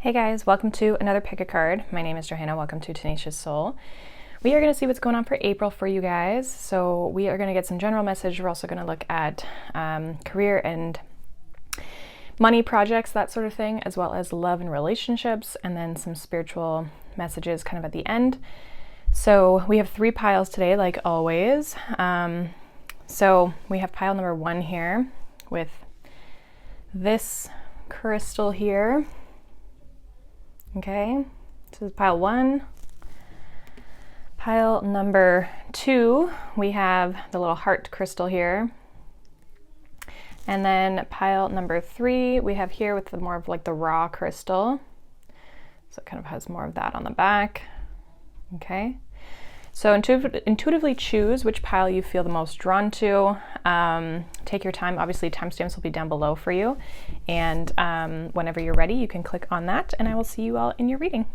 Hey guys, welcome to another pick a card. My name is Johanna. Welcome to Tenacious Soul. We are going to see what's going on for April for you guys. So we are going to get some general message. We're also going to look at career and money projects, that sort of thing, as well as love and relationships, and then some spiritual messages kind of at the end. So we have 3 piles today, like always. So we have pile number 1 here with this crystal here. Okay, this is pile 1. Pile number 2, we have the little heart crystal here. And then pile number 3, we have here with the more of like the raw crystal. So it kind of has more of that on the back. Okay, so intuitively choose which pile you feel the most drawn to. Take your time. Obviously, timestamps will be down below for you. And whenever you're ready, you can click on that, and I will see you all in your reading.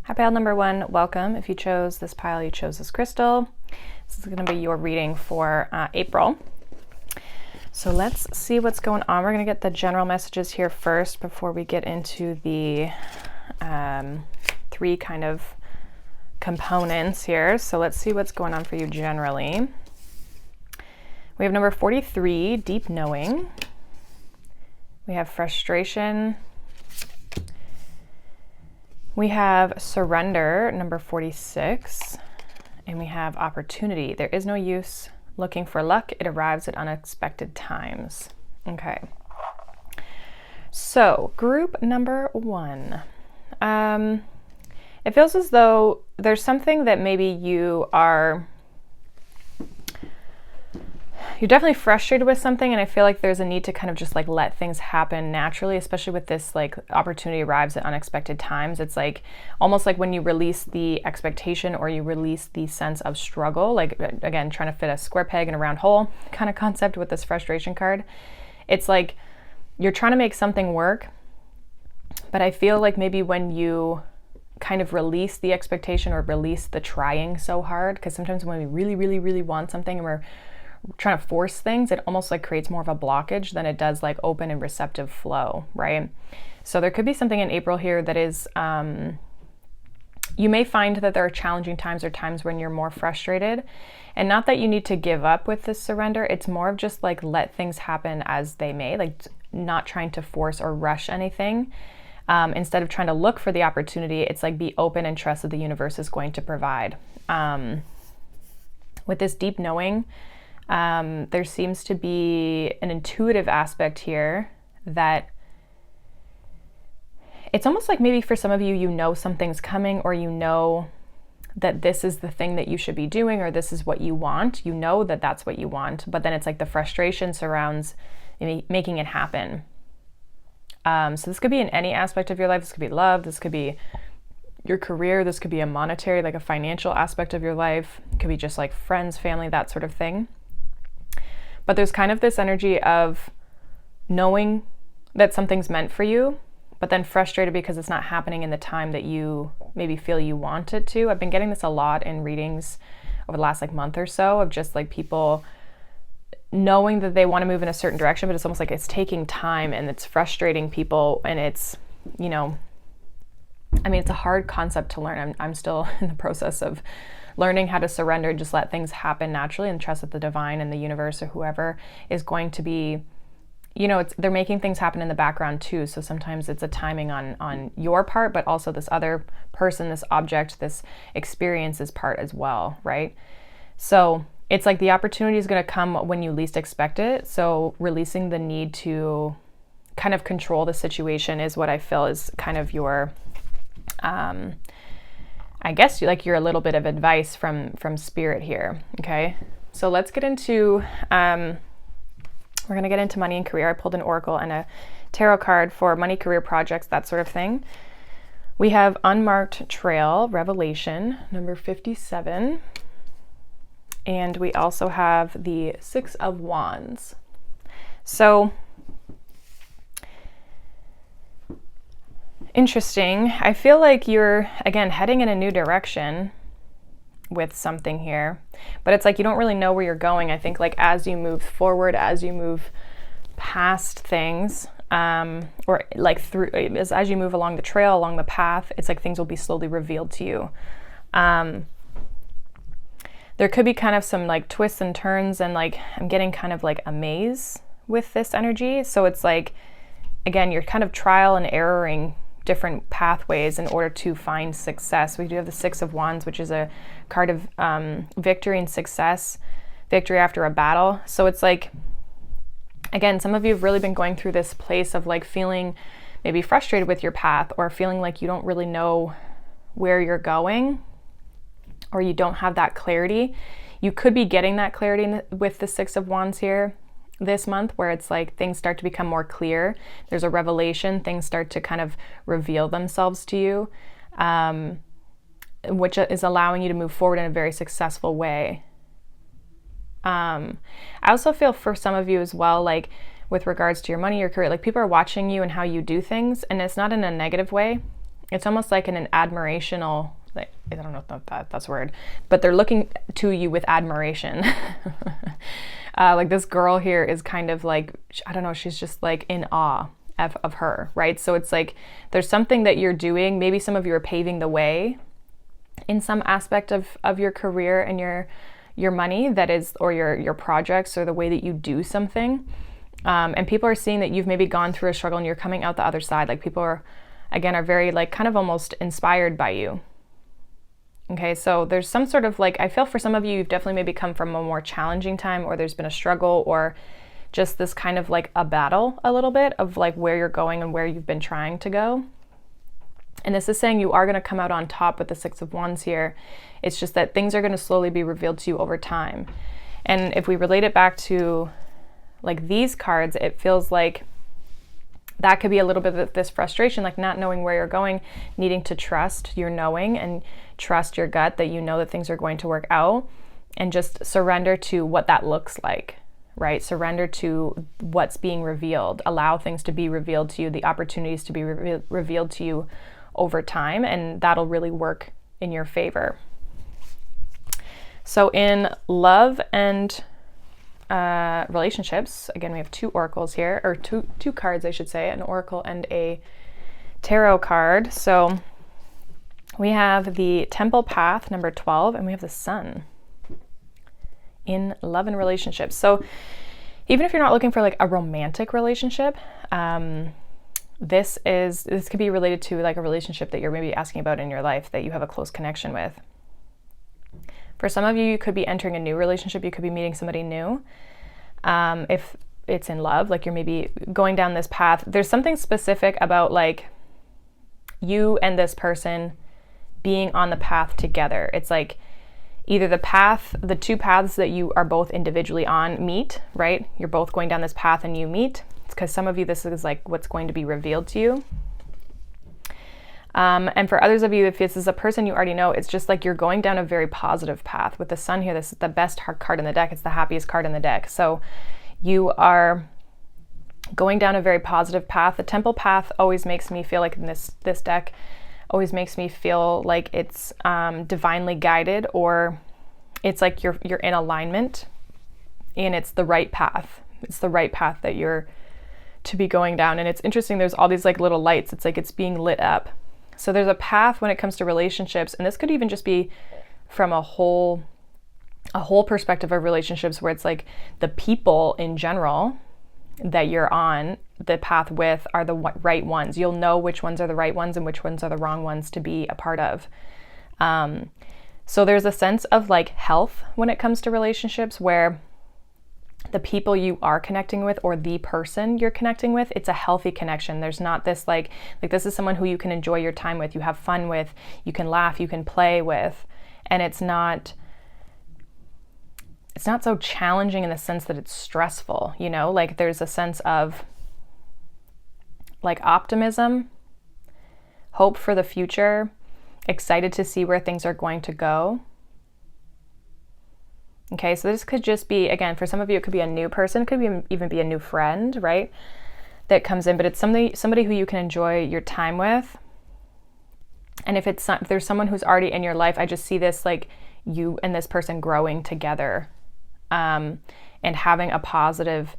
Hi, pile number 1, welcome. If you chose this pile, you chose this crystal. This is going to be your reading for April. So let's see what's going on. We're going to get the general messages here first before we get into the 3 kind of components here. So let's see what's going on for you generally. We have number 43, deep knowing. We have frustration. We have surrender, number 46. And we have opportunity. There is no use looking for luck. It arrives at unexpected times. Okay. So group number 1. It feels as though there's something that maybe you're definitely frustrated with something, and I feel like there's a need to kind of just like let things happen naturally, especially with this like opportunity arrives at unexpected times. It's like almost like when you release the expectation or you release the sense of struggle, like again, trying to fit a square peg in a round hole kind of concept with this frustration card. It's like you're trying to make something work, but I feel like maybe when you kind of release the expectation or release the trying so hard, because sometimes when we really want something and we're trying to force things, it almost like creates more of a blockage than it does like open and receptive flow, right? So there could be something in April here that is, you may find that there are challenging times or times when you're more frustrated, and not that you need to give up with this surrender. It's more of just like let things happen as they may, like not trying to force or rush anything. Instead of trying to look for the opportunity, it's like be open and trust that the universe is going to provide. With this deep knowing, there seems to be an intuitive aspect here that it's almost like maybe for some of you, you know something's coming, or you know that this is the thing that you should be doing, or this is what you want. You know that that's what you want, but then it's like the frustration surrounds making it happen. So this could be in any aspect of your life. This could be love. This could be your career. This could be a monetary, like a financial aspect of your life. It could be just like friends, family, that sort of thing. But there's kind of this energy of knowing that something's meant for you, but then frustrated because it's not happening in the time that you maybe feel you want it to. I've been getting this a lot in readings over the last like month or so, of just like people knowing that they want to move in a certain direction, but it's almost like it's taking time and it's frustrating people, and it's, you know, I mean, it's a hard concept to learn. I'm still in the process of learning how to surrender, just let things happen naturally and trust that the divine and the universe or whoever is going to be, you know, they're making things happen in the background too. So sometimes it's a timing on your part, but also this other person, this object, this experience's part as well, right? So it's like the opportunity is going to come when you least expect it. So releasing the need to kind of control the situation is what I feel is kind of your, I guess like you're a little bit of advice from spirit here. Okay. So let's get into, we're going to get into money and career. I pulled an oracle and a tarot card for money, career, projects, that sort of thing. We have unmarked trail, revelation, number 57. And we also have the 6 of Wands. So interesting. I feel like you're, again, heading in a new direction. with something here. But it's like you don't really know where you're going. I think like as you move forward, as you move past things, or like through, as you move along the trail, along the path, it's like things will be slowly revealed to you. There could be kind of some like twists and turns, and like I'm getting kind of like a maze with this energy. So it's like, again, you're kind of trial and erroring different pathways in order to find success. We do have the Six of Wands, which is a card of victory and success, victory after a battle. So it's like, again, some of you have really been going through this place of like feeling maybe frustrated with your path, or feeling like you don't really know where you're going, or you don't have that clarity. You could be getting that clarity with the Six of Wands here this month, where it's like things start to become more clear. There's a revelation, things start to kind of reveal themselves to you, which is allowing you to move forward in a very successful way. I also feel for some of you as well, like with regards to your money, your career, like people are watching you and how you do things, and it's not in a negative way. It's almost like in an admirational, like, I don't know if that's a word, but they're looking to you with admiration. Like this girl here is kind of like, I don't know, she's just like in awe of her, right? So it's like there's something that you're doing. Maybe some of you are paving the way in some aspect of your career and your money, that is, or your projects, or the way that you do something. And people are seeing that you've maybe gone through a struggle and you're coming out the other side. Like people are very like kind of almost inspired by you. Okay, so there's some sort of like, I feel for some of you, you've definitely maybe come from a more challenging time, or there's been a struggle, or just this kind of like a battle a little bit of like where you're going and where you've been trying to go. And this is saying you are going to come out on top with the Six of Wands here. It's just that things are going to slowly be revealed to you over time. And if we relate it back to like these cards, it feels like that could be a little bit of this frustration, like not knowing where you're going, needing to trust your knowing and trust your gut that you know that things are going to work out, and just surrender to what that looks like, right? Surrender to what's being revealed. Allow things to be revealed to you, the opportunities to be revealed to you over time, and that'll really work in your favor. So in love and relationships, again, we have two oracles here, or two cards, I should say, an oracle and a tarot card. So we have the Temple Path, number 12, and we have the Sun in love and relationships. So even if you're not looking for like a romantic relationship, this could be related to like a relationship that you're maybe asking about in your life that you have a close connection with. For some of you, you could be entering a new relationship. You could be meeting somebody new. If it's in love, like you're maybe going down this path, there's something specific about like you and this person being on the path together. It's like either the two paths that you are both individually on meet, right? You're both going down this path and you meet. It's because some of you, this is like what's going to be revealed to you. And for others of you, if this is a person you already know, it's just like you're going down a very positive path. With the Sun here, this is the best card in the deck. It's the happiest card in the deck. So you are going down a very positive path. The Temple Path always makes me feel like in this deck, always makes me feel like it's divinely guided, or it's like you're in alignment and it's the right path. It's the right path that you're to be going down. And it's interesting, there's all these like little lights. It's like it's being lit up. So there's a path when it comes to relationships, and this could even just be from a whole perspective of relationships, where it's like the people in general that you're on the path with are the right ones. You'll know which ones are the right ones and which ones are the wrong ones to be a part of. So there's a sense of like health when it comes to relationships, where the people you are connecting with, or the person you're connecting with, it's a healthy connection. There's not this like this is someone who you can enjoy your time with, you have fun with, you can laugh, you can play with, and it's not so challenging in the sense that it's stressful, you know? Like there's a sense of like optimism, hope for the future, excited to see where things are going to go. Okay, so this could just be, again, for some of you, it could be a new person, it could even be a new friend, right, that comes in, but it's somebody who you can enjoy your time with. And if there's someone who's already in your life, I just see this like you and this person growing together, and having a positive,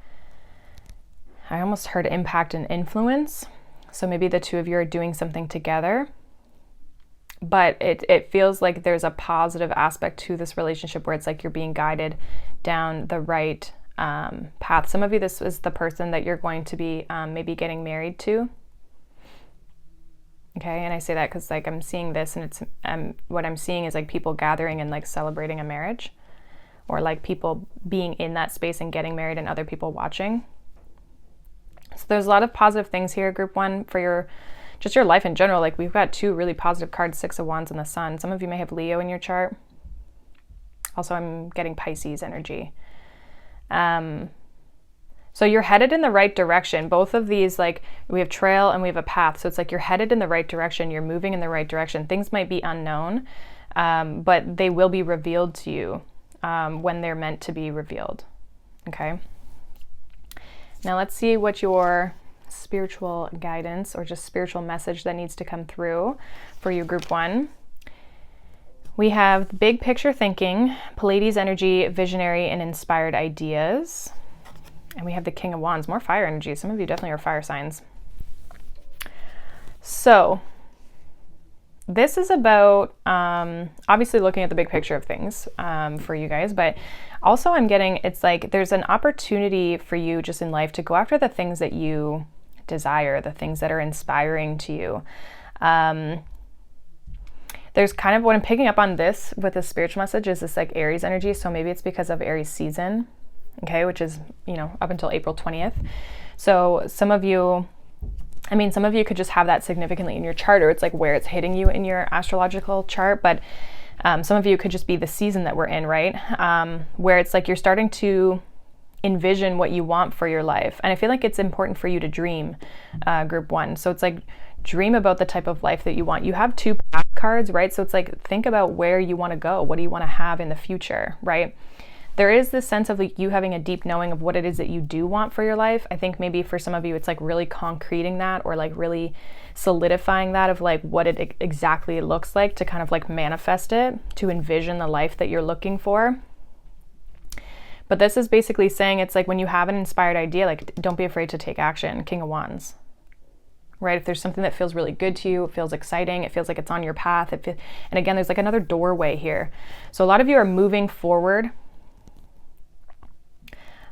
I almost heard impact and influence. So maybe the two of you are doing something together, but it feels like there's a positive aspect to this relationship where it's like you're being guided down the right path. Some of you, this is the person that you're going to be maybe getting married to. Okay, and I say that because like I'm seeing this, and it's what I'm seeing is like people gathering and like celebrating a marriage, or like people being in that space and getting married and other people watching. So there's a lot of positive things here, group one, for your life in general. Like we've got two really positive cards, Six of Wands and the Sun. Some of you may have Leo in your chart. Also, I'm getting Pisces energy. So you're headed in the right direction. Both of these, like we have trail and we have a path. So it's like you're headed in the right direction. You're moving in the right direction. Things might be unknown, but they will be revealed to you when they're meant to be revealed. Okay. Now let's see what your spiritual guidance or just spiritual message that needs to come through for you, group one. We have big picture thinking, Pleiades energy, visionary and inspired ideas. And we have the King of Wands, more fire energy. Some of you definitely are fire signs. So this is about obviously looking at the big picture of things for you guys, but also I'm getting, it's like there's an opportunity for you just in life to go after the things that you desire, the things that are inspiring to you. There's kind of what I'm picking up on this with the spiritual message is this like Aries energy. So maybe it's because of Aries season, okay, which is, you know, up until April 20th. So some of you could just have that significantly in your chart, or it's like where it's hitting you in your astrological chart. But some of you could just be the season that we're in, right? Where it's like you're starting to envision what you want for your life. And I feel like it's important for you to dream, group one. So it's like dream about the type of life that you want. You have two path cards, right? So it's like think about where you want to go. What do you want to have in the future, right? There is this sense of like you having a deep knowing of what it is that you do want for your life. I think maybe for some of you, it's like really concreting that, or like really solidifying that of like what it exactly looks like to kind of like manifest it, to envision the life that you're looking for. But this is basically saying it's like when you have an inspired idea, like don't be afraid to take action. King of Wands, right? If there's something that feels really good to you, it feels exciting, it feels like it's on your path. And again, there's like another doorway here. So a lot of you are moving forward.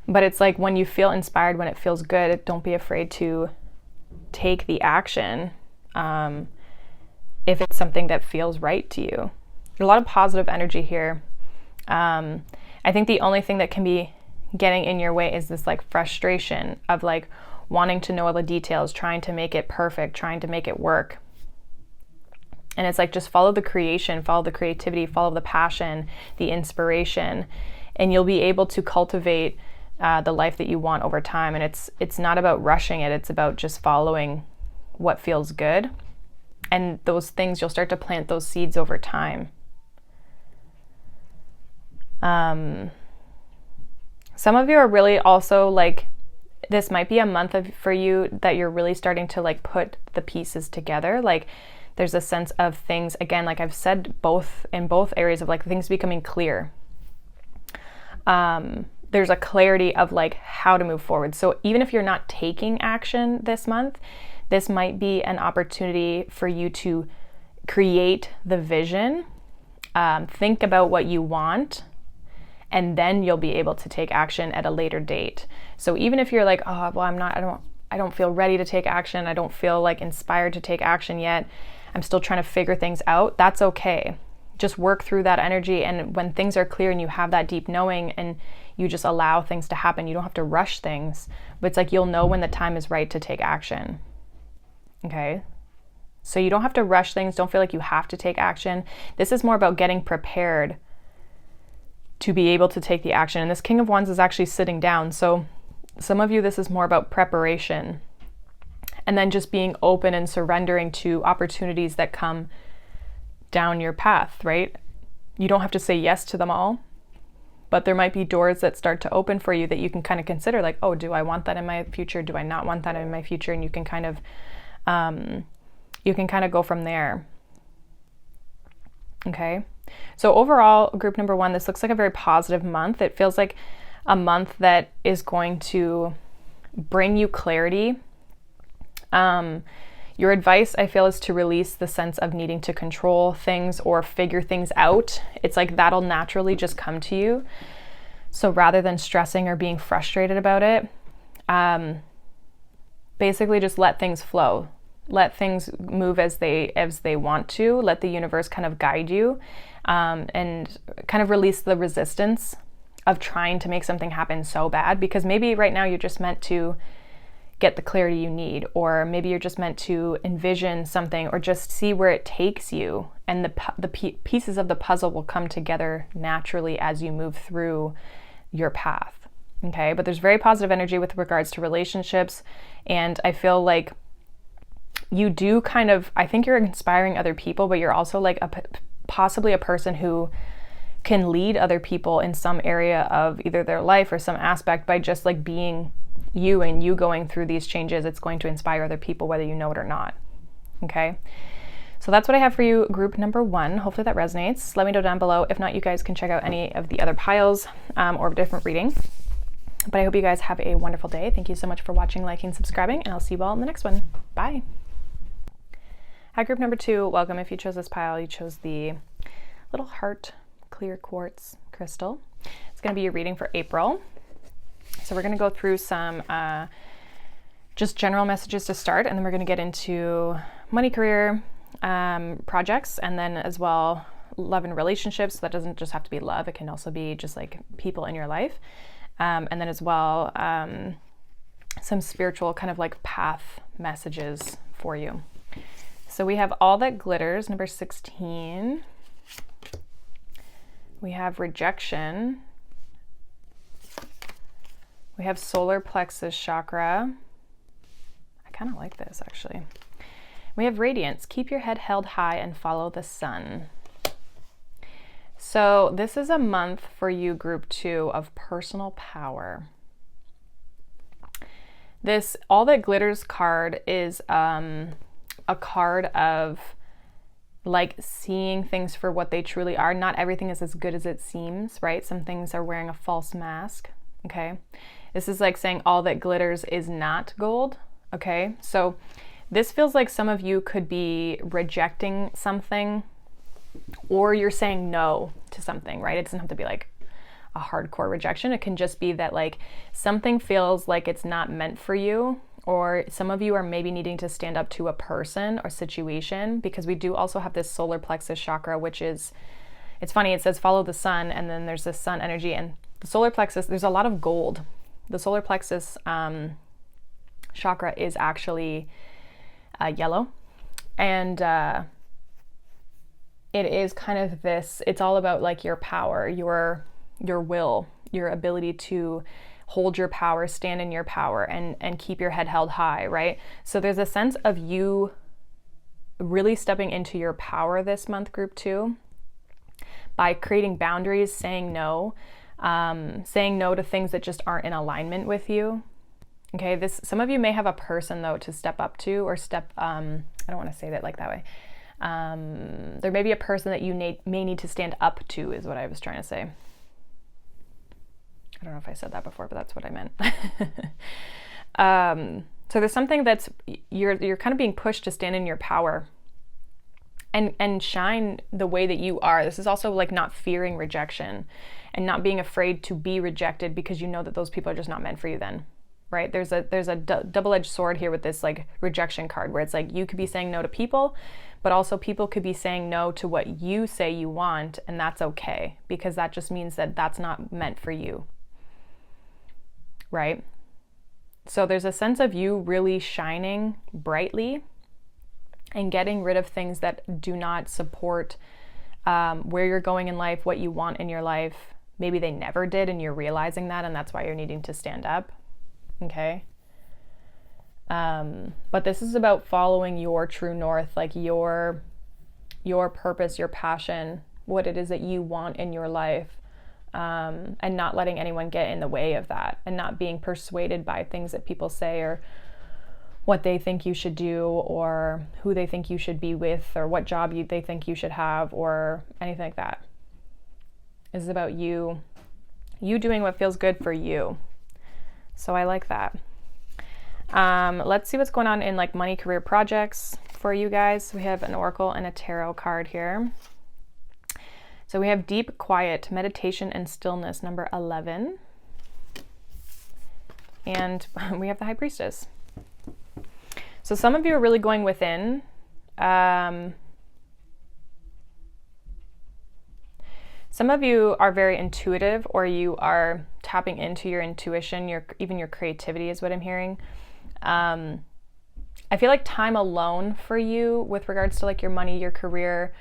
But it's like when you feel inspired, when it feels good, don't be afraid to take the action if it's something that feels right to you. A lot of positive energy here. I think the only thing that can be getting in your way is this like frustration of like wanting to know all the details, trying to make it perfect, trying to make it work. And it's like just follow the creation, follow the creativity, follow the passion, the inspiration, and you'll be able to cultivate the life that you want over time. And it's not about rushing it. It's about just following what feels good. And those things, you'll start to plant those seeds over time. Some of you are really also like, this might be a month for you that you're really starting to like put the pieces together. Like there's a sense of things, again, like I've said, in both areas of like things becoming clear. There's a clarity of like how to move forward. So even if you're not taking action this month, this might be an opportunity for you to create the vision, think about what you want, and then you'll be able to take action at a later date. So even if you're like, oh, well, I don't feel ready to take action. I don't feel like inspired to take action yet. I'm still trying to figure things out. That's okay. Just work through that energy. And when things are clear and you have that deep knowing and you just allow things to happen, you don't have to rush things, but it's like you'll know when the time is right to take action. Okay? So you don't have to rush things. Don't feel like you have to take action. This is more about getting prepared to be able to take the action. And this King of Wands is actually sitting down. So some of you, this is more about preparation and then just being open and surrendering to opportunities that come down your path, right? You don't have to say yes to them all, but there might be doors that start to open for you that you can kind of consider like, oh, do I want that in my future? Do I not want that in my future? And you can kind of go from there. Okay. So overall, group number 1, this looks like a very positive month. It feels like a month that is going to bring you clarity. Your advice, I feel, is to release the sense of needing to control things or figure things out. It's like that'll naturally just come to you. So rather than stressing or being frustrated about it, basically just let things flow. Let things move as they want to. Let the universe kind of guide you, and kind of release the resistance of trying to make something happen so bad, because maybe right now you're just meant to get the clarity you need, or maybe you're just meant to envision something or just see where it takes you, and the pieces of the puzzle will come together naturally as you move through your path. Okay, but there's very positive energy with regards to relationships, and I feel like you do kind of, I think you're inspiring other people, but you're also like possibly a person who can lead other people in some area of either their life or some aspect by just like being you, and you going through these changes. It's going to inspire other people whether you know it or not. Okay, so that's what I have for you, group number 1. Hopefully that resonates. Let me know down below. If not, you guys can check out any of the other piles or a different reading. But I hope you guys have a wonderful day. Thank you so much for watching, liking, subscribing, and I'll see you all in the next one. Bye. Hi, group number 2. Welcome. If you chose this pile, you chose the little heart clear quartz crystal. It's going to be your reading for April. So we're going to go through some just general messages to start, and then we're going to get into money, career, projects, and then as well love and relationships. So that doesn't just have to be love. It can also be just like people in your life. And then as well some spiritual kind of like path messages for you. So we have All That Glitters, number 16. We have Rejection. We have Solar Plexus Chakra. I kind of like this actually. We have Radiance. Keep your head held high and follow the sun. So this is a month for you, group 2, of personal power. This All That Glitters card is a card of like seeing things for what they truly are. Not everything is as good as it seems, right? Some things are wearing a false mask, okay? This is like saying all that glitters is not gold, okay? So this feels like some of you could be rejecting something, or you're saying no to something, right? It doesn't have to be like a hardcore rejection. It can just be that like something feels like it's not meant for you, or some of you are maybe needing to stand up to a person or situation, because we do also have this solar plexus chakra, which is, it's funny, it says follow the sun, and then there's this sun energy, and the solar plexus, there's a lot of gold. The solar plexus chakra is actually yellow, and it is kind of this, it's all about like your power, your will, your ability to hold your power, stand in your power, and keep your head held high, right? So there's a sense of you really stepping into your power this month, group 2, by creating boundaries, saying no to things that just aren't in alignment with you. Okay, some of you may have a person though to step up to, or I don't want to say that like that way. There may be a person that you may need to stand up to, is what I was trying to say. I don't know if I said that before, but that's what I meant. So there's something that's, you're kind of being pushed to stand in your power and shine the way that you are. This is also like not fearing rejection and not being afraid to be rejected, because you know that those people are just not meant for you then, right? There's a double-edged sword here with this like rejection card, where it's like you could be saying no to people, but also people could be saying no to what you say you want, and that's okay, because that just means that that's not meant for you. Right? So there's a sense of you really shining brightly and getting rid of things that do not support where you're going in life, what you want in your life. Maybe they never did, and you're realizing that, and that's why you're needing to stand up. Okay? But this is about following your true north, like your purpose, your passion, what it is that you want in your life. And not letting anyone get in the way of that, and not being persuaded by things that people say, or what they think you should do, or who they think you should be with, or what job they think you should have, or anything like that. This is about you doing what feels good for you. So I like that. Let's see what's going on in like money, career, projects for you guys. We have an oracle and a tarot card here. So we have deep, quiet, meditation, and stillness, number 11. And we have the High Priestess. So some of you are really going within. Some of you are very intuitive, or you are tapping into your intuition, even your creativity is what I'm hearing. I feel like time alone for you with regards to like your money, your career,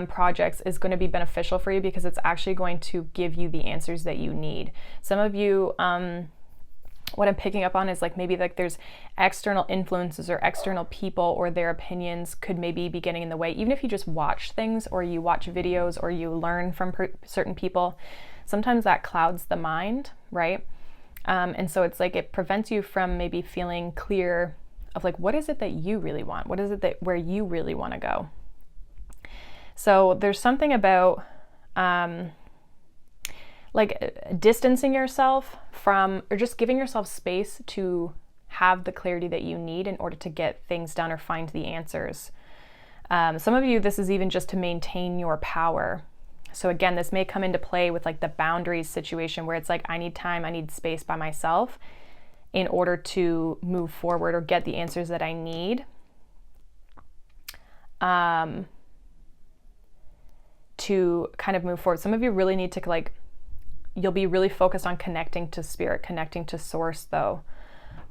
projects is going to be beneficial for you, because it's actually going to give you the answers that you need. Some of you, what I'm picking up on is like maybe like there's external influences or external people, or their opinions could maybe be getting in the way. Even if you just watch things, or you watch videos, or you learn from certain people, sometimes that clouds the mind, right? And so it's like it prevents you from maybe feeling clear of like, what is it that you really want? What is it that where you really want to go? So there's something about like distancing yourself from, or just giving yourself space to have the clarity that you need in order to get things done or find the answers. Some of you, this is even just to maintain your power. So again, this may come into play with like the boundaries situation, where it's like, I need time, I need space by myself in order to move forward or get the answers that I need. To kind of move forward. Some of you really need to like, you'll be really focused on connecting to spirit, connecting to source though.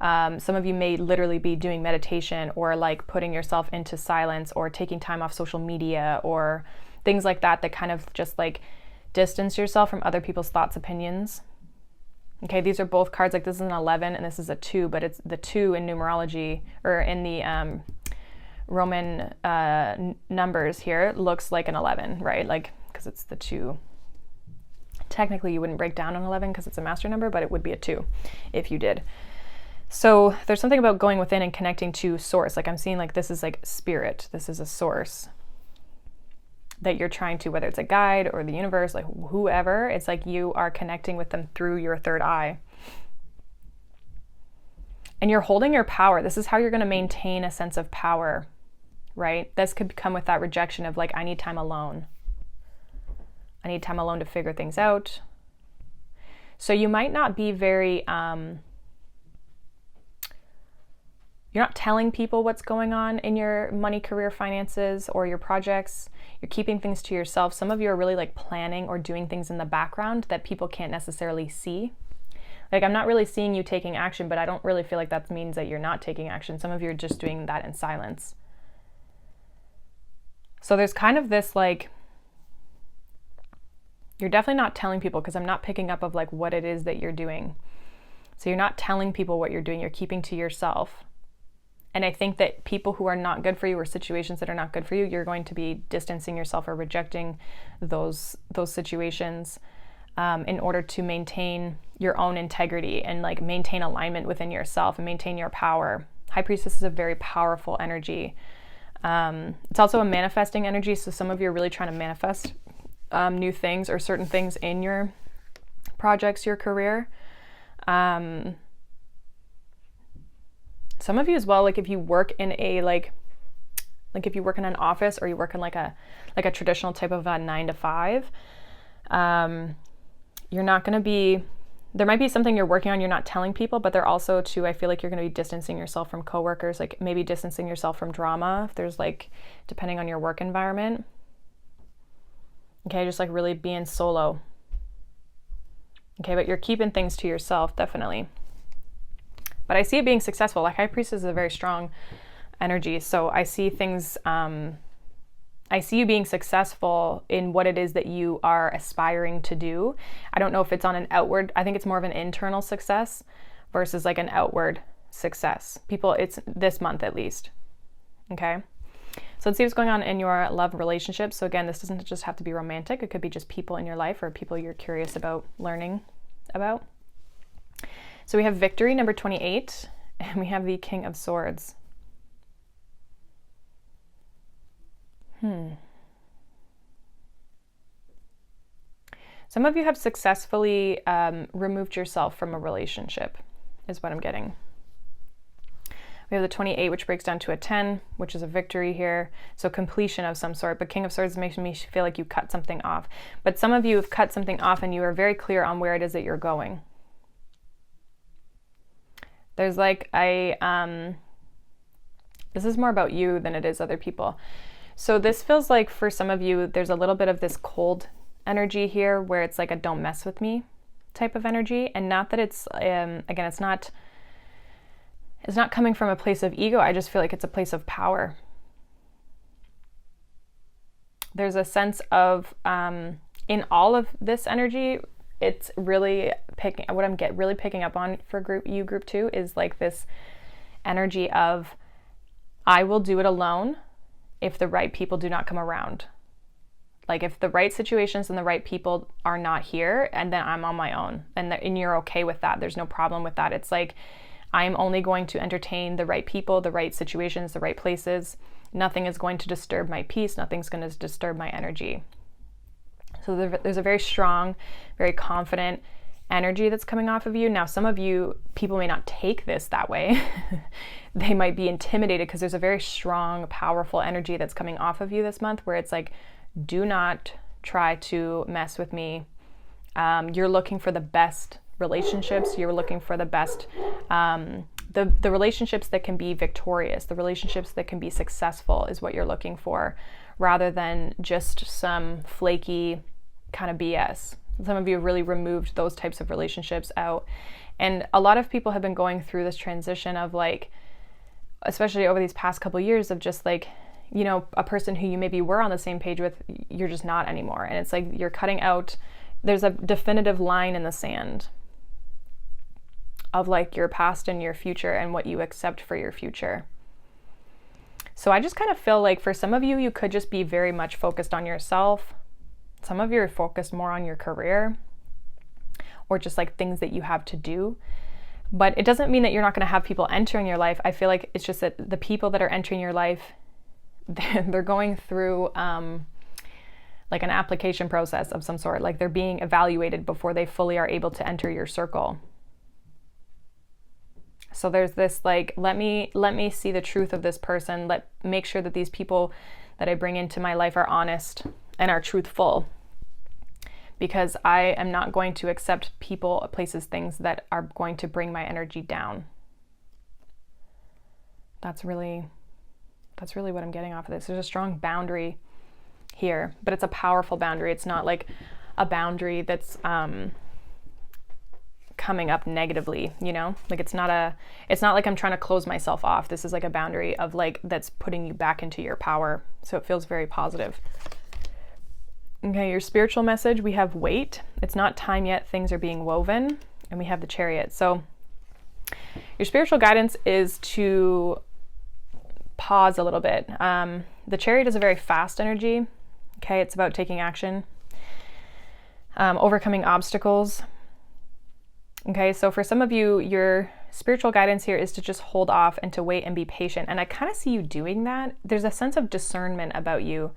Some of you may literally be doing meditation, or like putting yourself into silence, or taking time off social media, or things like that, that kind of just like distance yourself from other people's thoughts, opinions. Okay, these are both cards, like this is an 11 and this is a 2, but it's the 2 in numerology, or in the Roman numbers here, looks like an 11, right? Like, because it's the 2. Technically you wouldn't break down an 11 because it's a master number, but it would be a 2 if you did. So there's something about going within and connecting to source. Like I'm seeing like this is like spirit, this is a source that you're trying to, whether it's a guide or the universe, like whoever, it's like you are connecting with them through your third eye. And you're holding your power. This is how you're going to maintain a sense of power, right? This could come with that rejection of like, I need time alone. I need time alone to figure things out. So you might not be very, you're not telling people what's going on in your money, career, finances, or your projects. You're keeping things to yourself. Some of you are really like planning or doing things in the background that people can't necessarily see. Like I'm not really seeing you taking action, but I don't really feel like that means that you're not taking action. Some of you are just doing that in silence. So there's kind of this like, you're definitely not telling people, because I'm not picking up of like what it is that you're doing. So you're not telling people what you're doing, you're keeping to yourself. And I think that people who are not good for you, or situations that are not good for you, you're going to be distancing yourself or rejecting those situations in order to maintain your own integrity and like maintain alignment within yourself and maintain your power. High Priestess is a very powerful energy. It's also a manifesting energy. So some of you are really trying to manifest new things or certain things in your projects, your career. Some of you as well, like if you work in a like if you work in an office, or you work in like a traditional type of a 9 to 5, you're not going to be, there might be something you're working on, you're not telling people, but they're also too, I feel like you're going to be distancing yourself from coworkers, like maybe distancing yourself from drama, if there's like, depending on your work environment. Okay, just like really being solo. Okay, but you're keeping things to yourself, definitely. But I see it being successful. Like High Priestess is a very strong energy. So I see things, I see you being successful in what it is that you are aspiring to do. I don't know if it's on an outward, I think it's more of an internal success versus like an outward success. People, it's this month at least. Okay. So let's see what's going on in your love relationship. So again, this doesn't just have to be romantic. It could be just people in your life or people you're curious about learning about. So we have Victory, number 28, And we have the King of Swords. Some of you have successfully removed yourself from a relationship, is what I'm getting. We have the 28, which breaks down to a 10, which is a victory here. So completion of some sort. But King of Swords makes me feel like you cut something off. But some of you have cut something off and you are very clear on where it is that you're going. There's like this is more about you than it is other people. So this feels like for some of you, there's a little bit of this cold energy here where it's like a don't mess with me type of energy. And not that it's, again, it's not coming from a place of ego. I just feel like it's a place of power. There's a sense of, in all of this energy, it's really what I'm really picking up on for group 2 is like this energy of, I will do it alone if the right people do not come around. Like if the right situations and the right people are not here, and then I'm on my own, and you're okay with that. There's no problem with that. It's like, I'm only going to entertain the right people, the right situations, the right places. Nothing is going to disturb my peace. Nothing's going to disturb my energy. So there's a very strong, very confident energy that's coming off of you. Now, some of you, people may not take this that way. They might be intimidated because there's a very strong, powerful energy that's coming off of you this month where it's like, do not try to mess with me. You're looking for the best relationships. You're looking for the best, the relationships that can be victorious, the relationships that can be successful is what you're looking for, rather than just some flaky kind of BS. Some of you have really removed those types of relationships out. And a lot of people have been going through this transition of like, especially over these past couple of years, of just like, you know, a person who you maybe were on the same page with, you're just not anymore. And it's like you're cutting out, there's a definitive line in the sand of like your past and your future and what you accept for your future. So I just kind of feel like for some of you, you could just be very much focused on yourself. Some of you are focused more on your career or just like things that you have to do. But it doesn't mean that you're not going to have people entering your life. I feel like it's just that the people that are entering your life, they're going through like an application process of some sort. Like they're being evaluated before they fully are able to enter your circle. So there's this like, let me see the truth of this person. Make sure that these people that I bring into my life are honest and are truthful, because I am not going to accept people, places, things that are going to bring my energy down. That's really what I'm getting off of this. There's a strong boundary here, but it's a powerful boundary. It's not like a boundary that's coming up negatively, you know? Like it's not like I'm trying to close myself off. This is like a boundary of like, that's putting you back into your power. So it feels very positive. Okay, your spiritual message, we have wait. It's not time yet, things are being woven. And we have the Chariot. So your spiritual guidance is to pause a little bit. The Chariot is a very fast energy. Okay, it's about taking action, overcoming obstacles. Okay, so for some of you, your spiritual guidance here is to just hold off and to wait and be patient. And I kind of see you doing that. There's a sense of discernment about you,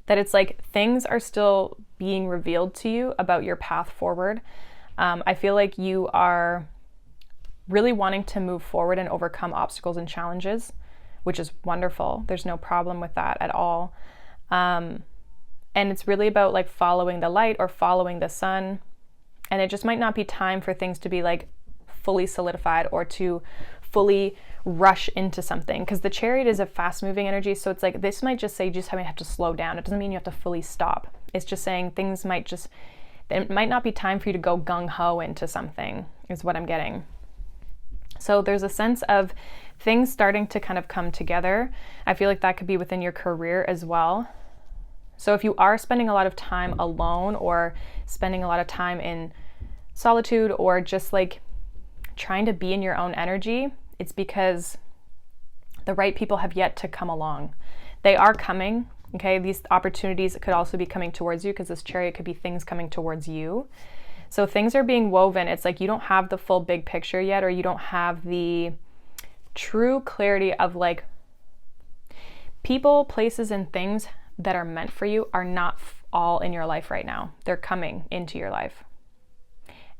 that it's like things are still being revealed to you about your path forward. I feel like you are really wanting to move forward and overcome obstacles and challenges, which is wonderful. There's no problem with that at all. And it's really about like following the light or following the sun. And it just might not be time for things to be like fully solidified or to fully rush into something, because the Chariot is a fast moving energy. So it's like, this might just say you just have to slow down. It doesn't mean you have to fully stop. It's just saying things it might not be time for you to go gung-ho into something, is what I'm getting. So there's a sense of things starting to kind of come together. I feel like that could be within your career as well. So if you are spending a lot of time alone or spending a lot of time in solitude or just like trying to be in your own energy, it's because the right people have yet to come along. They are coming, okay? These opportunities could also be coming towards you, because this Chariot could be things coming towards you. So things are being woven. It's like you don't have the full big picture yet, or you don't have the true clarity of like people, places, and things that are meant for you are not all in your life right now. They're coming into your life.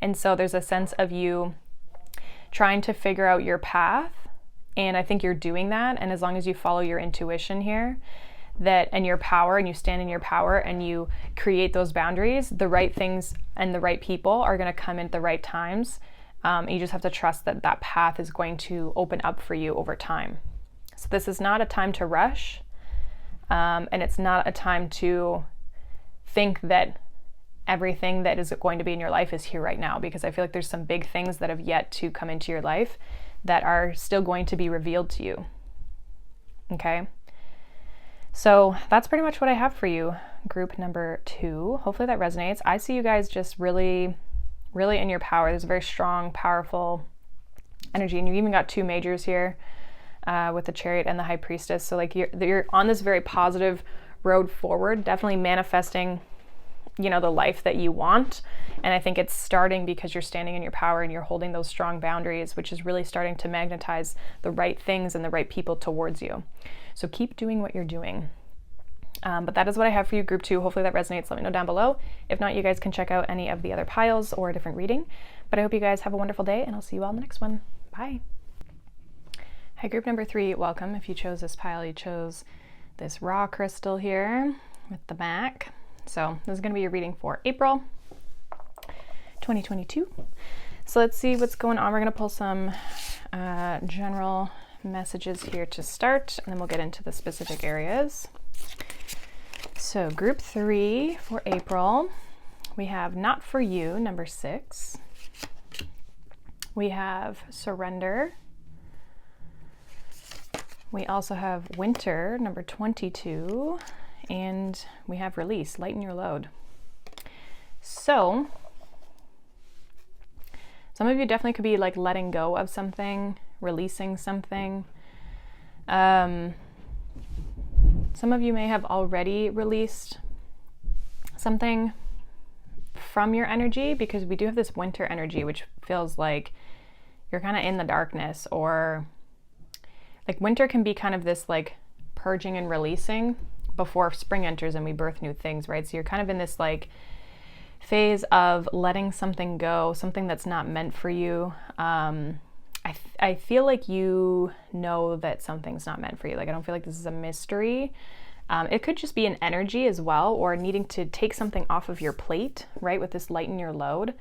And so there's a sense of you trying to figure out your path. And I think you're doing that. And as long as you follow your intuition here, that and your power, and you stand in your power and you create those boundaries, the right things and the right people are going to come in at the right times. You just have to trust that that path is going to open up for you over time. So this is not a time to rush. And it's not a time to think that everything that is going to be in your life is here right now, because I feel like there's some big things that have yet to come into your life that are still going to be revealed to you. Okay? So that's pretty much what I have for you, group number 2. Hopefully that resonates. I see you guys just really, really in your power. There's a very strong, powerful energy, and you even got 2 majors here with the Chariot and the High Priestess. So like you're on this very positive road forward, definitely manifesting, you know, the life that you want. And I think it's starting because you're standing in your power and you're holding those strong boundaries, which is really starting to magnetize the right things and the right people towards you. So keep doing what you're doing. But that is what I have for you, group 2. Hopefully that resonates. Let me know down below. If not, you guys can check out any of the other piles or a different reading. But I hope you guys have a wonderful day, and I'll see you all in the next one. Bye. Hi, group number 3. Welcome. If you chose this pile, you chose this raw crystal here with the back. So this is going to be your reading for April 2022. So let's see what's going on. We're going to pull some general messages here to start, and then we'll get into the specific areas. So group 3 for April, we have Not For You, number 6. We have Surrender. We also have Winter, number 22. And we have Release, Lighten Your Load. So some of you definitely could be like letting go of something, releasing something. Some of you may have already released something from your energy, because we do have this winter energy, which feels like you're kind of in the darkness, or like winter can be kind of this like purging and releasing before spring enters and we birth new things, right? So you're kind of in this like phase of letting something go, something that's not meant for you. I feel like you know that something's not meant for you. Like, I don't feel like this is a mystery. It could just be an energy as well, or needing to take something off of your plate, right? With this lighten your load.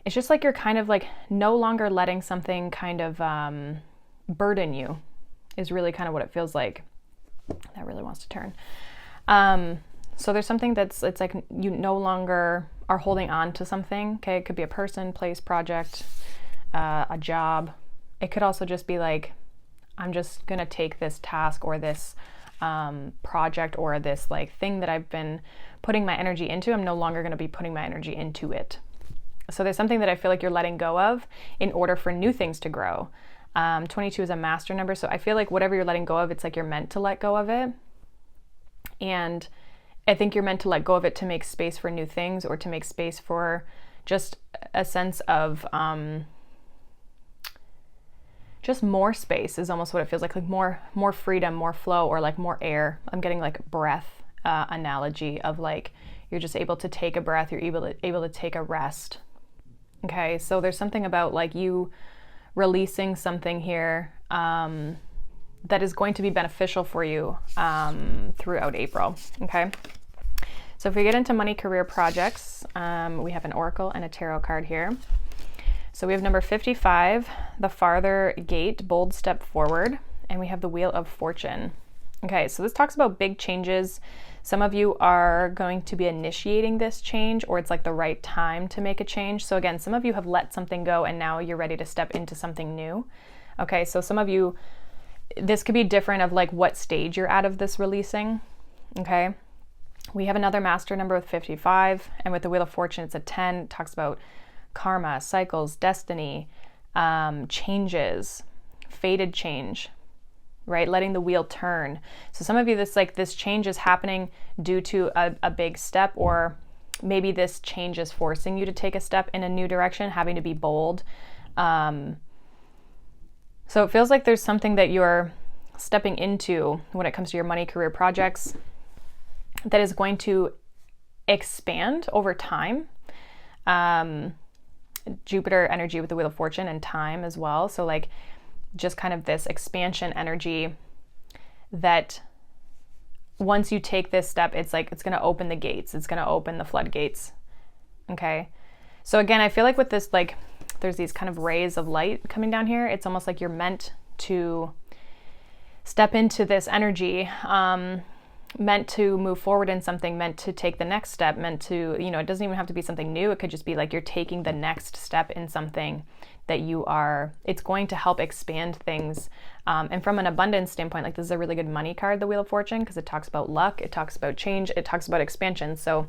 It's just like you're kind of like no longer letting something kind of burden you, is really kind of what it feels like. That really wants to turn. So there's something it's like you no longer are holding on to something. Okay, it could be a person, place, project, a job. It could also just be like, I'm just gonna take this task or this project or this like thing that I've been putting my energy into. I'm no longer gonna be putting my energy into it. So there's something that I feel like you're letting go of in order for new things to grow. 22 is a master number, so I feel like whatever you're letting go of, it's like you're meant to let go of it. And I think you're meant to let go of it to make space for new things, or to make space for just a sense of just more space is almost what it feels like more freedom, more flow, or like more air. I'm getting like breath analogy of like you're just able to take a breath, you're able to take a rest. Okay, so there's something about like you releasing something here that is going to be beneficial for you throughout April. Okay, so if we get into money, career, projects, we have an oracle and a tarot card here. So we have number 55, the farther gate, bold step forward, and we have the wheel of fortune. Okay, so this talks about big changes. Some of you are going to be initiating this change, or it's like the right time to make a change. So again, some of you have let something go and now you're ready to step into something new. Okay, so some of you, this could be different of like what stage you're out of this releasing. Okay, we have another master number with 55, and with the wheel of fortune, it's a 10. It talks about karma, cycles, destiny, changes, fated change, right? Letting the wheel turn. So some of you, this change is happening due to a big step, or maybe this change is forcing you to take a step in a new direction, having to be bold. So it feels like there's something that you're stepping into when it comes to your money, career, projects that is going to expand over time. Jupiter energy with the Wheel of Fortune and time as well. So like just kind of this expansion energy that once you take this step, it's like it's going to open the gates. It's going to open the floodgates. Okay. So again, I feel like with this, like there's these kind of rays of light coming down here. It's almost like you're meant to step into this energy, meant to move forward in something, meant to take the next step, meant to, you know, it doesn't even have to be something new. It could just be like you're taking the next step in something that you are, it's going to help expand things. And from an abundance standpoint, like this is a really good money card, the Wheel of Fortune, because it talks about luck, it talks about change, it talks about expansion. So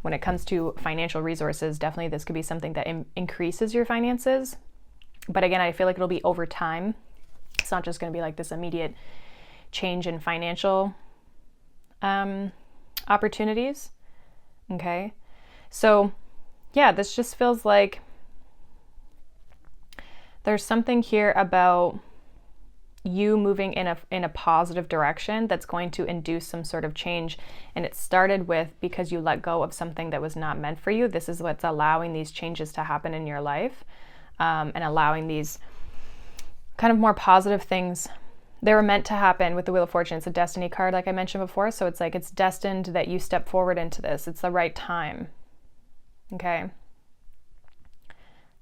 when it comes to financial resources, definitely this could be something that increases your finances. But again, I feel like it'll be over time. It's not just going to be like this immediate change in financial opportunities. Okay. So yeah, this just feels like there's something here about you moving in a positive direction that's going to induce some sort of change. And it started with because you let go of something that was not meant for you. This is what's allowing these changes to happen in your life, and allowing these kind of more positive things. They were meant to happen with the Wheel of Fortune. It's a destiny card, like I mentioned before. So it's like it's destined that you step forward into this. It's the right time. Okay.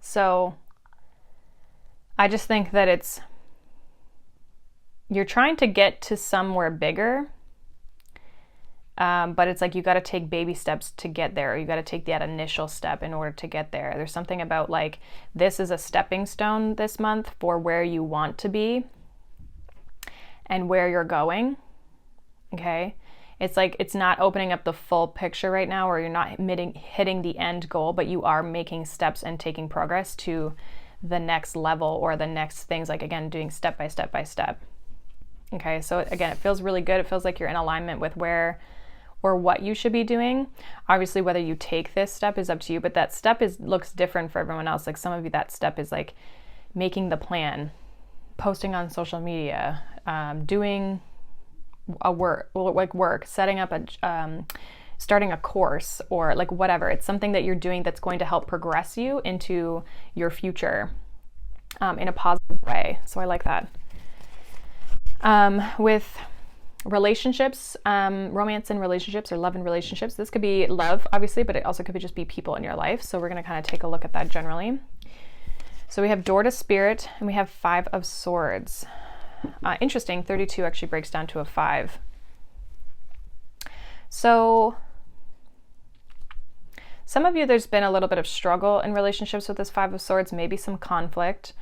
So I just think that you're trying to get to somewhere bigger, but it's like you got to take baby steps to get there. Or you got to take that initial step in order to get there. There's something about like this is a stepping stone this month for where you want to be and where you're going. Okay. It's like, it's not opening up the full picture right now, or you're not hitting the end goal, but you are making steps and taking progress to the next level or the next things, like again, doing step by step by step. Okay. So again, it feels really good. It feels like you're in alignment with where or what you should be doing. Obviously, whether you take this step is up to you, but that step looks different for everyone else. Like some of you, that step is like making the plan, posting on social media, doing work, setting up starting a course, or like whatever. It's something that you're doing that's going to help progress you into your future in a positive way. So I like that. With relationships, romance and relationships, or love and relationships, this could be love, obviously, but it also could just be people in your life. So we're going to kind of take a look at that generally. So we have Door to Spirit, and we have 5 of Swords. Interesting, 32 actually breaks down to a 5. So some of you, there's been a little bit of struggle in relationships with this 5 of Swords, maybe some conflict.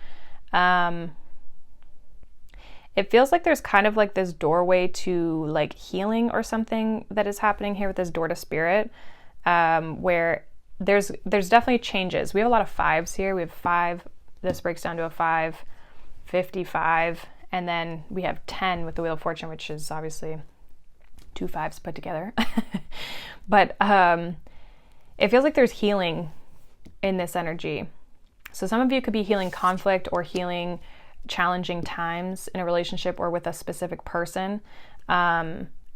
It feels like there's kind of like this doorway to like healing or something that is happening here with this Door to Spirit, where there's definitely changes. We have a lot of 5s here. We have 5, this breaks down to a 5, 55, and then we have 10 with the Wheel of Fortune, which is obviously 2 5s put together. But it feels like there's healing in this energy. So some of you could be healing conflict or healing challenging times in a relationship or with a specific person.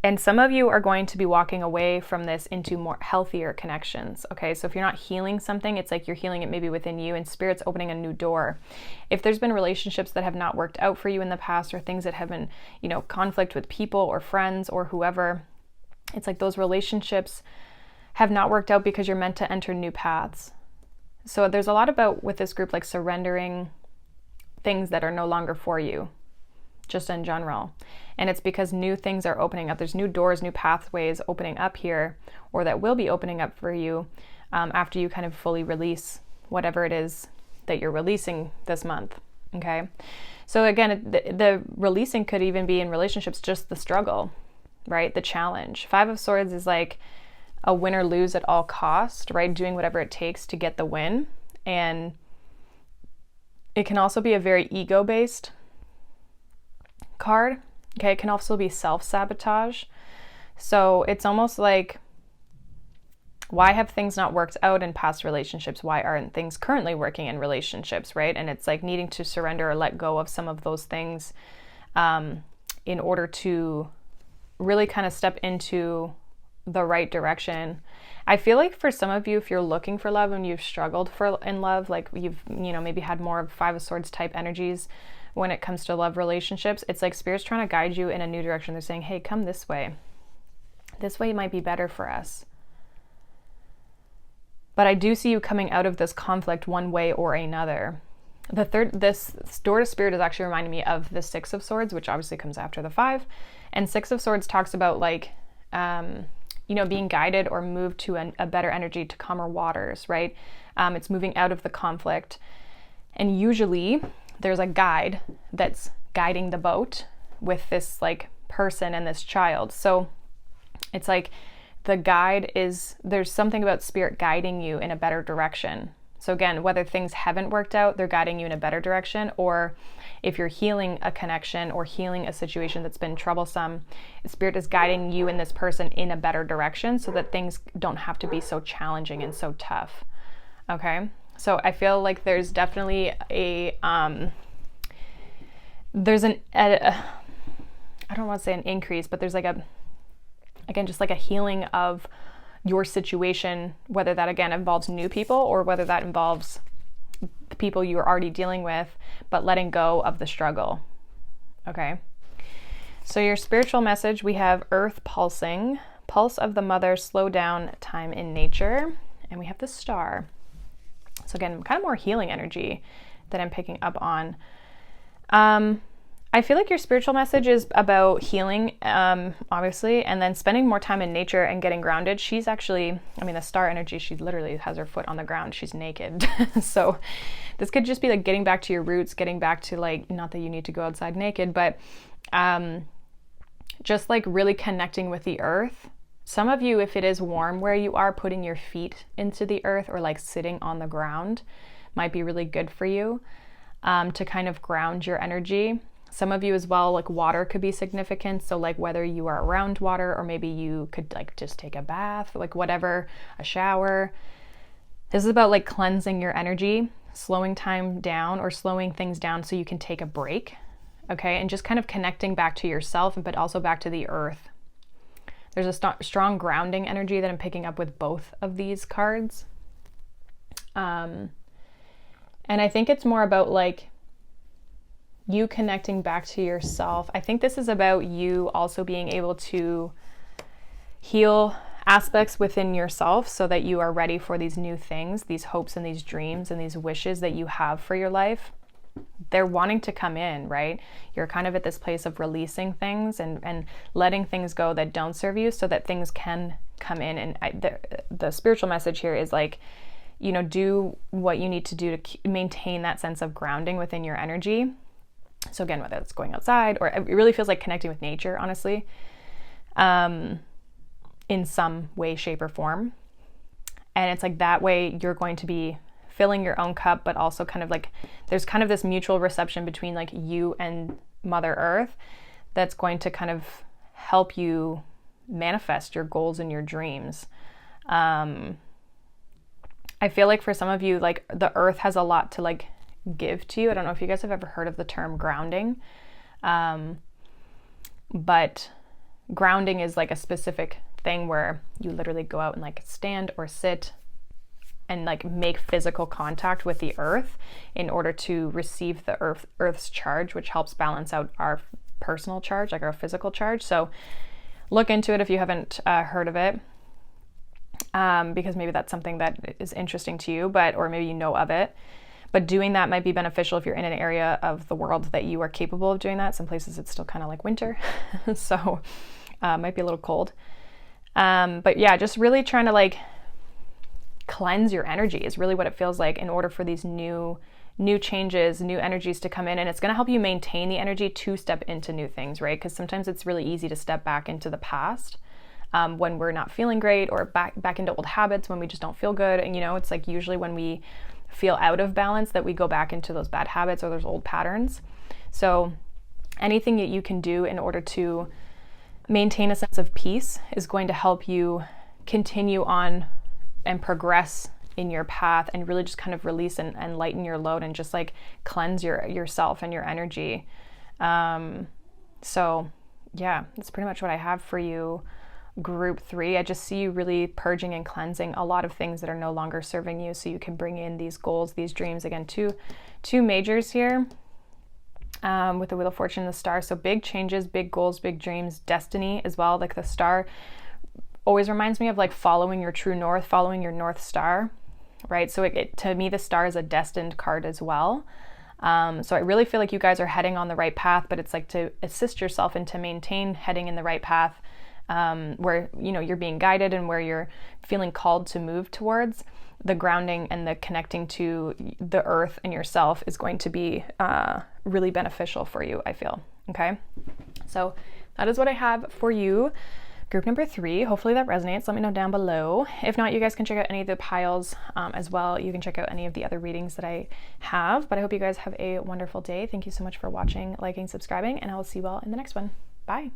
And some of you are going to be walking away from this into more healthier connections. Okay, so if you're not healing something, it's like you're healing it maybe within you, and Spirit's opening a new door. If there's been relationships that have not worked out for you in the past, or things that have been, conflict with people or friends or whoever, it's like those relationships have not worked out because you're meant to enter new paths. So there's a lot about, with this group, like surrendering things that are no longer for you, just in general. And it's because new things are opening up. There's new doors, new pathways opening up here, or that will be opening up for you after you kind of fully release whatever it is that you're releasing this month. Okay. So again, the releasing could even be in relationships, just the struggle, right? The challenge. 5 of Swords is like a win or lose at all cost, right? Doing whatever it takes to get the win. And it can also be a very ego-based card. Okay, it can also be self-sabotage. So it's almost like Why have things not worked out in past relationships? Why aren't things currently working in relationships, right? And it's like needing to surrender or let go of some of those things in order to really kind of step into the right direction. I feel like for some of you, if you're looking for love and you've struggled in love, like you've, maybe had more of Five of Swords type energies when it comes to love relationships, it's like Spirit's trying to guide you in a new direction. They're saying, hey, come this way. This way might be better for us. But I do see you coming out of this conflict one way or another. This door to Spirit is actually reminding me of the Six of Swords, which obviously comes after the Five. And Six of Swords talks about like, being guided or moved to a better energy, to calmer waters, right? It's moving out of the conflict. And usually there's a guide that's guiding the boat with this like person and this child. So it's like, the guide is, there's something about Spirit guiding you in a better direction. So again, whether things haven't worked out, they're guiding you in a better direction, or if you're healing a connection or healing a situation that's been troublesome, Spirit is guiding you and this person in a better direction so that things don't have to be so challenging and so tough. Okay? So I feel like there's definitely I don't want to say an increase, but there's like just like a healing of your situation, whether that again involves new people or whether that involves the people you're already dealing with, but letting go of the struggle. Okay. So your spiritual message, we have Earth pulsing, pulse of the mother, slow down time in nature. And we have the Star. So again, kind of more healing energy that I'm picking up on. I feel like your spiritual message is about healing, obviously, and then spending more time in nature and getting grounded. She's actually, the Star energy, she literally has her foot on the ground. She's naked. So this could just be like getting back to your roots, getting back to like, not that you need to go outside naked, but just like really connecting with the earth. Some of you, if it is warm where you are, putting your feet into the earth or like sitting on the ground might be really good for you to kind of ground your energy. Some of you as well, like water could be significant. So like whether you are around water or maybe you could like just take a bath, like whatever, a shower. This is about like cleansing your energy, slowing time down or slowing things down so you can take a break. Okay. And just kind of connecting back to yourself, but also back to the earth. There's a strong grounding energy that I'm picking up with both of these cards. And I think it's more about like, you connecting back to yourself. I think this is about you also being able to heal aspects within yourself so that you are ready for these new things, these hopes and these dreams and these wishes that you have for your life. They're wanting to come in, right? You're kind of at this place of releasing things and letting things go that don't serve you so that things can come in. And the spiritual message here is like, do what you need to do to maintain that sense of grounding within your energy. So again, whether it's going outside or it really feels like connecting with nature, honestly, in some way, shape, or form. And it's like that way you're going to be filling your own cup, but also kind of like there's kind of this mutual reception between like you and Mother Earth that's going to kind of help you manifest your goals and your dreams. I feel like for some of you, like the earth has a lot to like give to you. I don't know if you guys have ever heard of the term grounding, but grounding is like a specific thing where you literally go out and like stand or sit and like make physical contact with the earth in order to receive the earth's charge, which helps balance out our personal charge, like our physical charge. So look into it if you haven't heard of it, because maybe that's something that is interesting to you, or maybe you know of it. But doing that might be beneficial if you're in an area of the world that you are capable of doing that. Some places it's still kind of like winter, so might be a little cold. But yeah, just really trying to like cleanse your energy is really what it feels like in order for these new changes, new energies to come in. And it's going to help you maintain the energy to step into new things, right? Because sometimes it's really easy to step back into the past when we're not feeling great, or back into old habits when we just don't feel good. And it's like usually when we feel out of balance that we go back into those bad habits or those old patterns. So anything that you can do in order to maintain a sense of peace is going to help you continue on and progress in your path, and really just kind of release and lighten your load, and just like cleanse yourself and your energy. So yeah, that's pretty much what I have for you, group 3. I just see you really purging and cleansing a lot of things that are no longer serving you, so you can bring in these goals, these dreams. Again, two majors here, with the Wheel of Fortune and the Star. So big changes, big goals, big dreams, destiny as well. Like the Star always reminds me of like following your true north, following your North Star, right? So to me, the Star is a destined card as well. So I really feel like you guys are heading on the right path, but it's like to assist yourself and to maintain heading in the right path, where, you know, you're being guided and where you're feeling called to move towards. The grounding and the connecting to the earth and yourself is going to be really beneficial for you, I feel. Okay, so that is what I have for you, group number 3. Hopefully that resonates. Let me know down below. If not, you guys can check out any of the piles as well. You can check out any of the other readings that I have. But I hope you guys have a wonderful day. Thank you so much for watching, liking, subscribing, and I will see you all in the next one. Bye.